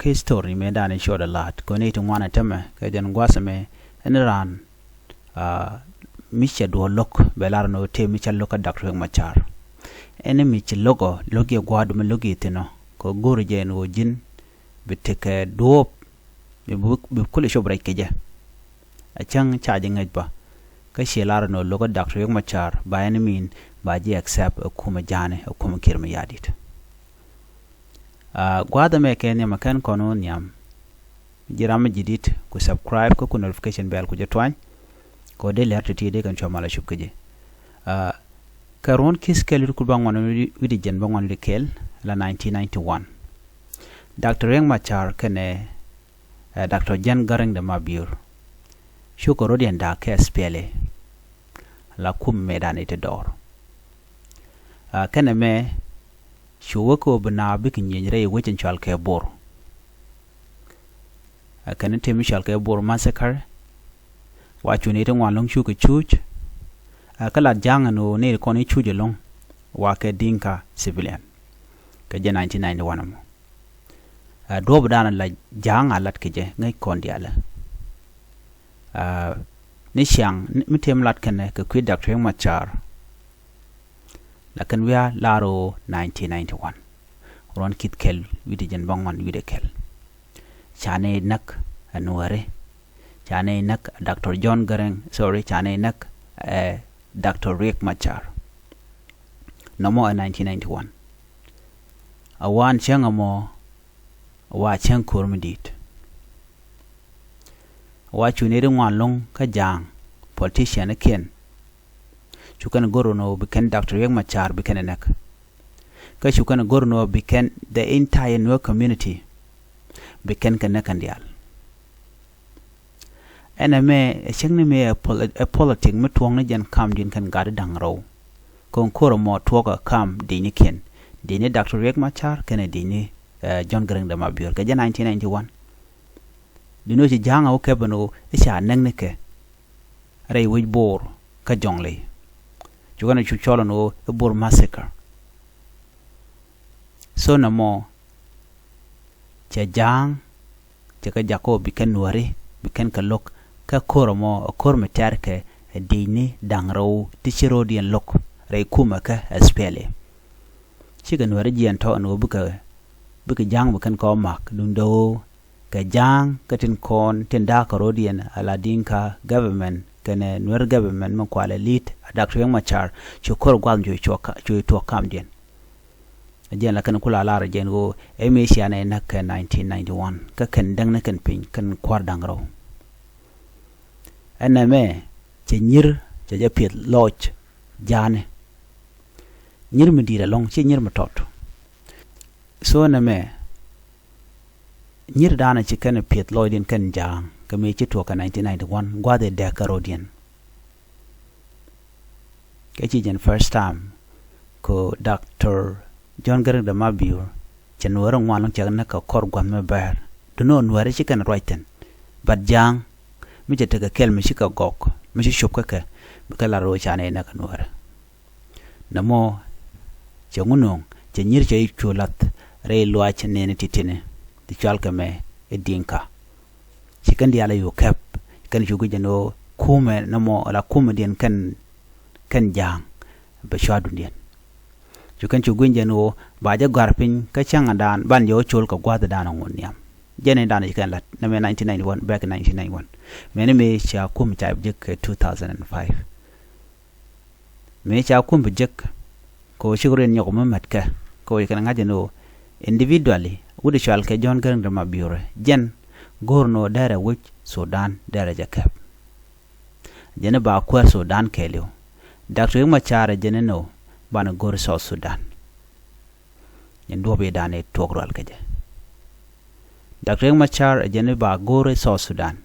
ke story me dane show the lot ko ne to wana tama ke den gwasa me enran miche do lok belar no te miche loka Dr. machar ene miche logi gwadu me logi tino ko guru je no jin biteke do bi kule show break je a chang charging ba ka shelar no logo Dr. machar by any mean ba je accept kuma jane kuma kirma yadit gwada me ken yama kan kono nyam jirama jidit ku subscribe ko notification bell ku jetwan ko de lerti ti de kan choma la shubkeje karon kis kelir ku bangwan widi jen bangwan de kel la 1991 Dr. machar kene Dr. Jan Garang de Mabur shuko rodian da ke spele la kum medane te dor kene me shuwako bana bikin yenyre wecin chal ke bor kan temi chal ke bor massacre wa chuni te wan long shuku chuch kala janga no ne ko ni chuje long wa ke dinka civilian ke je 1991 mo do bdana la janga lat ke je ngai kon diala ni shang mi tem lat ken ke ku Dr. machar lakan wia laro 1991 ron kit kel widi jen bangwan wide kel chane nak anuare chane nak Dr. John Garang chane nak Dr. Riek machar namo 1991 awan changamo wa chang kurmidit wa chunere ngwan long ka jang politician ken chukan gorono biken Dr. Riek machar biken nak ka chukan gorono biken the entire Nuer community biken kanakandial ename chengne me a politic mutwong na jan kam din kan gad dangro kon koromo twoka kam dini ken dini Dr. Riek machar ken dini John Garang de Mabur ka 1991 dino ci janga o kebano isha nangneke ray wij bor ka jongle chugana chu cholono bor massacre so namo cha jang ka jako biken nuari biken ka lok ka koromo korme terke dini dangro tichiro dien lok ray kuma ka spele chiga nuari jian to no buka jang biken ko mak dundo ka jang katin kon tenda karodian aladinka government kene Nuer government man kwala lit Dr. machar chukor gwal jo to kam den ajen la kan kula lara jen go emesia na nak 1991 ka kan dang na kan pin kan kwar dangro aname che nyir che japet loch jane nyir medira long che nyir matot so na me nyir dana ci kan pet loidin kan jang ka me ci to ka 1991 gwade de karodian ke ci jen first time ko Dr. John Garang de Mabur chen woro ngwan ci na ka kor gwan me ber do no nware ci kan roiten bad jang mi je tega kel mi ci ka gok mi ci shop ka ka la ro chane na ka nware namo ci ngunong ci nyir ci chulat re lwa ci ne titine di chalka me edinka chikan diala yo kep kan jugu jeno kume namo ala kume dien kan jang be shadu dien jukan jugu jeno baja garpin ka changa dan ban yo chol ka gwada dan ngon yam jene dan chikan lat na me 1991 back in 1991 mene me cha kum cha jek 2005 me cha kum jek ko shiguren nyoko matka ko kan ngajeno individually wudi chal ke John Garang de Mabur jen gorno dara wich Sudan dara jakap jene ba kwa Sudan kelio Dr. machar jene no bana gor South Sudan yen dobe dane togral keje Dr. machar jene ba gor South Sudan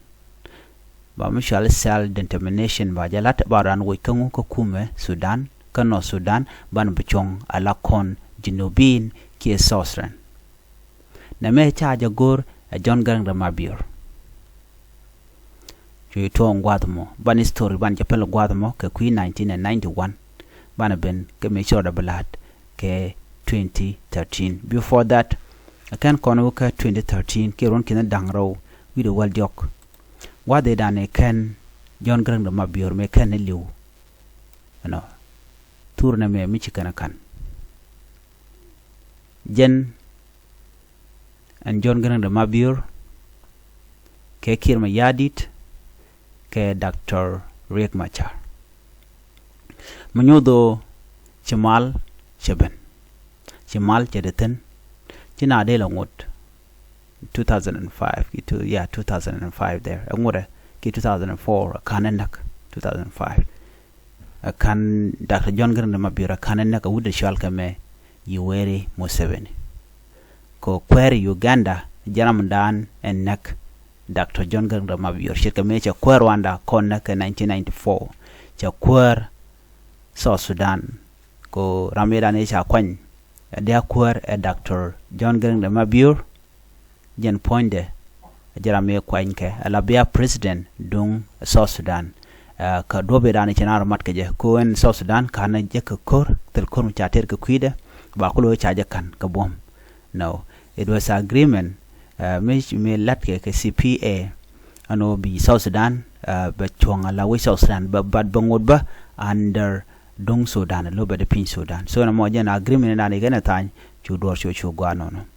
ba mishal self determination ba jalat baran wikangu ko kume Sudan kano Sudan ban bichong ala kon jinubin ki South Sudan na me chaja gor John Garang de Mabur chu to ngwadmo ban story ban japel ngwadmo ke 1991 ban ben ke me choda blood ke 2013 before that akan kono ka 2013 ke ron kina dangro wido wal diok wade dane ken John Grang da mabior me ken liu no turna me mi cikana kan jen and John Grang da mabior ke kirma yadit ke Dr. Riek Machar menyodo Jamal Cheben Jamal Jedeten Jina de la ngot 2005 itu 2005 there ngore ki 2004 kanenak 2005 kan Dr. John Grang da mabira kanenak wude shal kame Yoweri Museveni ko kweri Uganda jaram dan enak Dr. John Grang da mabira shirka me cha kwer Rwanda konna ka 1994 cha kwer South Sudan ko rameda ne cha kwany dia kwer Dr. John Grang da mabir jen poinde jarame kwanke alabia president dung South Sudan ka dobe dane chenar mat ke je ko en South Sudan kana je ka kor tel kor chater ka kuida ba ko lo chaje kan ka bom no it was agreement me latke ke CPA ano bi South Sudan ba chonga la we South Sudan ba bad bangod ba under Dong Sudan lo ba de pin Sudan so na mo jen agreement na ne gana tan chu dor chu gwano no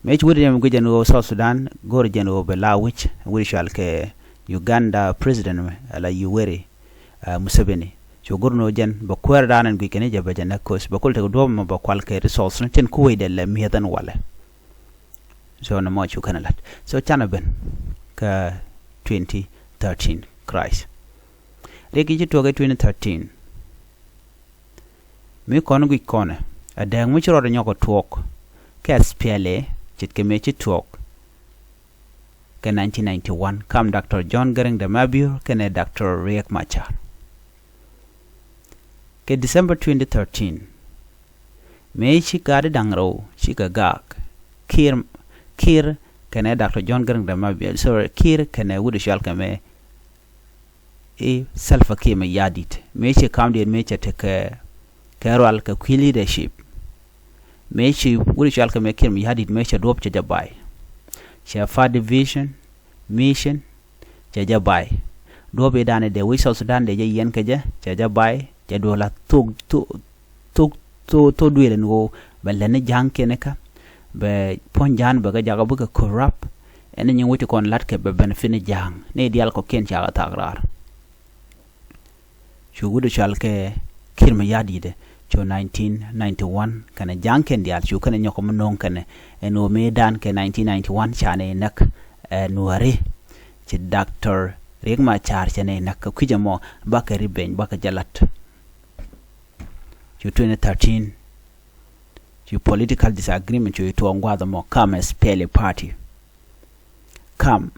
me chu de go jen o South Sudan gor jen o bela which we shall ke Uganda president ala Yoweri Museveni chu gor no jen ba kwer danan go kene je ba jen ko ba kol te do mo ba kwal ke resource ten ku we de le mi dan wala so na mo chu kana lat so chana ben ka 2013 Christ regi ji to ga 2013 mi kono gui kone a dang mi chiro nyoko twok ke SPLA chit ke me chit twok ke 1991 kam Dr. John Grang da mabir ke ne Dr. Riek Machar ke December 2013 me chi gade dangro chi ga gak kir ke ne Dr. John Grang da mabir so kir ke ne wudu shal ke me e selfa ke me yadit me chi kam de me che te ke Carol ka kwi leadership mechi wuri shal ka mekir mi hadid mecha dop cha jabai cha fa division mission cha jabai dobe dane de wi South Sudan de yen ka ja cha jabai cha dola to duele ngo balene janke ne ka be ponjan be ga jaga bu ka corrupt ene nyi wuti kon lat ke be benefit jang ne dial ko ken cha tagrar chu wudu shal ke kirma yadide 1991 kana janken dial chu kana nyoko monong kana eno medan ke 1991 chane nak nuare ci Dr. Riek Machar chane nak kujamo bakari ben baka jalat chu 2013 chu political disagreement chu to ngwada mo kam SPLA party kam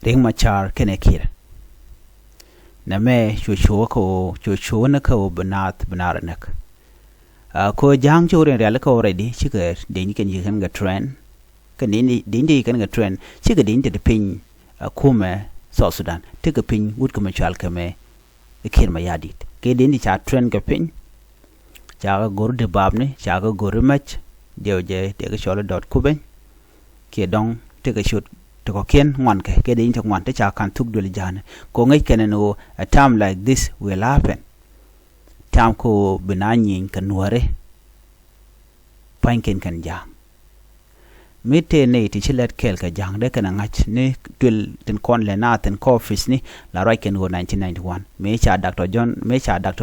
Riek Machar kene kira na me chu na ko banar nak ko jang chore real ko already chike den ken yikan ga trend kan din kan ga trend chike din de pin kuma South Sudan tike pin wud ko machal kame ikir ma yadit ke din cha trend ga pin cha ga gor de babne cha ga gor mach je de ga cholo.kuben ke dong tike shoot to ko ken ngwan ke din to ngwan te cha kan tuk dul jane ko ngai ken no a time like this will happen tam ko binanyin kan nuare panken kan jang mete ne ti chilet kel ka jang de kan ngach ne dul ten kon le na ten ko office ni la right ken go 1991 me cha Dr.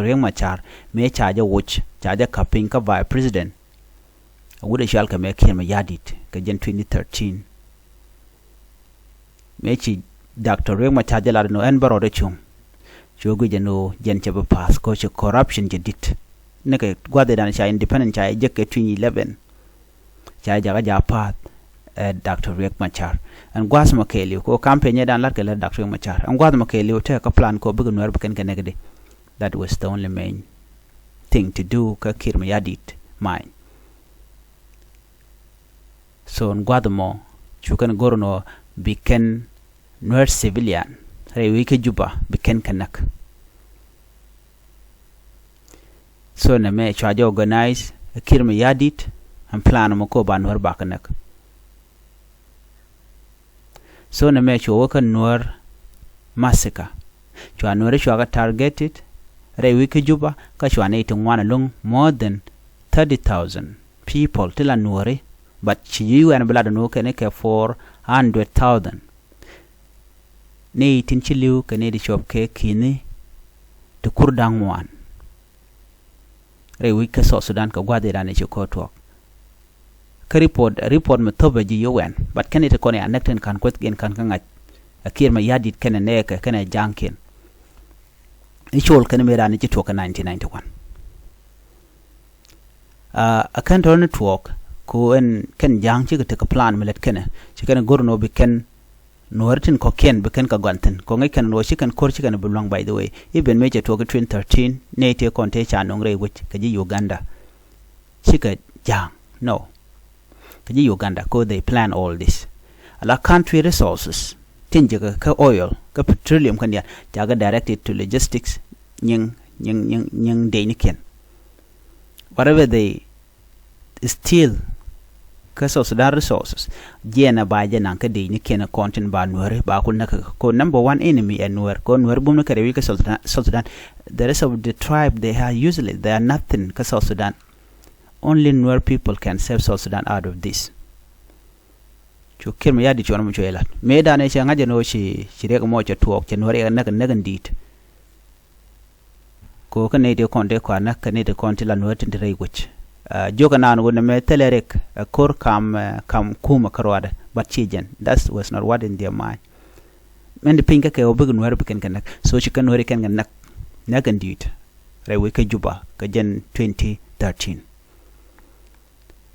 Riek Machar me cha ja watch cha ja kapin ka vice president wude shal ka me ken ma yadit ka jen 2013 me chi Dr. Riek Machar ja la no en baro de chung jogu jeno jen chebe pass ko che corruption je dit ne ke gwade dan cha independent cha je ke 2011 cha jaga ja pat Dr. Riek Machar an gwas ma keli ko campaign dan lat ke la Dr. Riek Machar an gwas ma keli o te ka plan ko bugu nwer beken kenegde that was the only main thing to do ka kirma yadit mine so an gwadmo chukan gorno biken nwer civilian wike juba biken kanak so na me chaje organize kirma yadit and plan mo ko ban war bakanak so na me cho ka Nuer massacre cho Nuer cho ga targeted re wiki juba ka cho ne tungwana lung more than 30,000 people tila Nuer but chiyu and blood no ke ne ke 400,000 ne tin chiliu ke ne di chop ke kini to kurdang wan re wiki so Sudan ka gwade da ne ko to ka report me toba ji yowen but kan it ko ne anekten kan kwet gen kan kan akir ma yadit kan ne ka kan jankin ichol kan me rani ci to ka 1991 akan to network ko en kan jang ci ka plan melet kan ci kan gorno bi kan Nuertin ko ken be kan ka gwanten ko ngai kan no shi kan kor shi kan belong by the way even me to 2013 ne te kon te cha nong re wich ka ji Uganda shi ka jang no ka ji Uganda ko they plan all this ala country resources tinje ka oil ka petroleum kan ya jaga directed to logistics nying de ni ken whatever they steal ka so Sudan resources jena ba jena ka de ni ken content ba Nuer ba kun naka ko number one enemy and Nuer ko Nuer bum ka rewi ka Sudan the rest of the tribe they are usually they are nothing ka South Sudan only Nuer people can save South Sudan out of this chu kirma yadi chona mu choela me da ne changa jeno shi re ko mo cha tuok chen Nuer na ndit ko ka ne de konde ko na ka ne de konti la Nuer tin re wich joga nan wona me telerek kor kam kuma karwada but chijen that was not what in their mind men de pinka ke obug Nuer biken kan so chi kan Nuer kan nak ndit re we ka juba ka jen 2013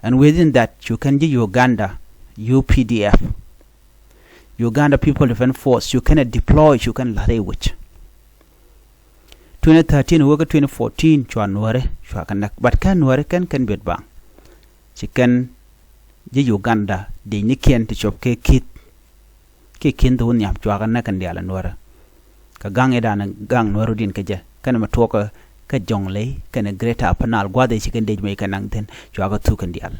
and within that you can get Uganda UPDF Uganda People Defense Force you can deploy you can lare which 2013 woga 2014 chwa Nuer chwa kan but kan Nuer kan bet bang chicken je Uganda de ni ken ti chop ke kin do nyam chwa kan diala Nuer ka gang edan gang Nuer din ka je kan ma to ka jongle kan greater panal gwade chicken de me kan ten chwa ka tu kan dial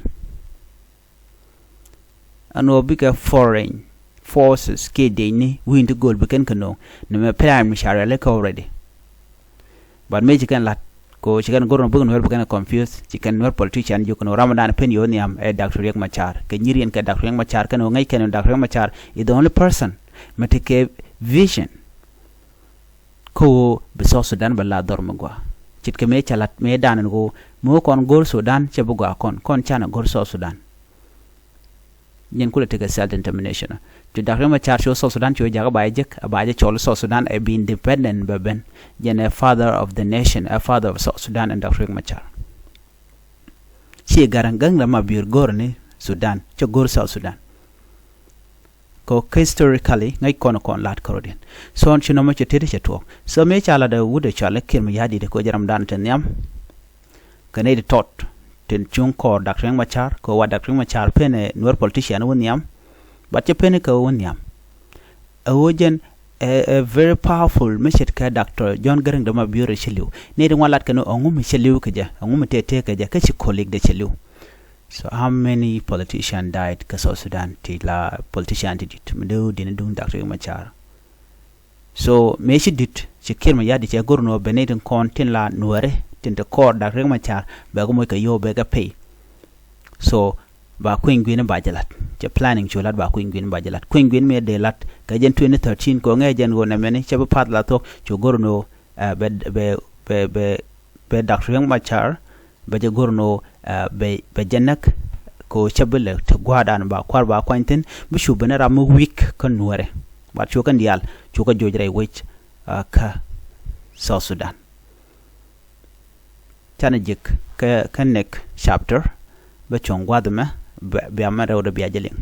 ano bigger foreign forces ke de ni win to goal beken kano ne me prime machar le already but me chicken lat ko chicken gorno bugun Nuer bukan confused chicken Nuer politician you know Ramadan pen yoniam Dr. Riek Machar ke nyirien ke Dr. Riek Machar kan ngai ken Dr. Riek Machar is the only person matike vision ko biso Sudan bala dormagwa chitke me chalat me danan go mo kon gor Sudan chebugwa kon chana gor Sudan nyen kula take self determination to Dr. Machar show South Sudan cho jaga baje chol South Sudan e be independent beben yen a father of the nation a father of South Sudan and Dr. Machar chi garangang la mabir gor ni Sudan cho gor South Sudan ko historically ngai kon lat korodien so on chino ma chetete cheto so me chala da wude chala kin mi yadi de ko jaram dan ten yam kanai de tot ten chung ko Dr. Machar ko wa Dr. Machar pene Nuer politician won yam but je pene ko won yam awojen a very powerful message ka Dr. John Garang da ma biure cheliu ne de walat kanu ngum cheliu ka ja ngum tete ka ja ka chi colleague de cheliu so how many politicians died ka South Sudan tila politician did mdo din dung Dr. Machar so me shi dit chi kirma yadi che gorno beneden kon tin la Nuere tin de kor Dr. Machar ba go moy ka yo be ga pay so ba queen gwin ba jalat je planning chulat ba queen gwin ba jalat queen gwin me de lat ka jen 2013 ko nge jen go na meni che ba pat la to cho gorno be Dr. Machar ba je gorno be jenak ko chabele te gwadan ba kwar ba kwantin bu shu bena ram week kan Nuere ba chu kan dial chu ka jojre wich ka South Sudan tanajik ka nek chapter ba chongwa dama be amara oda biajeling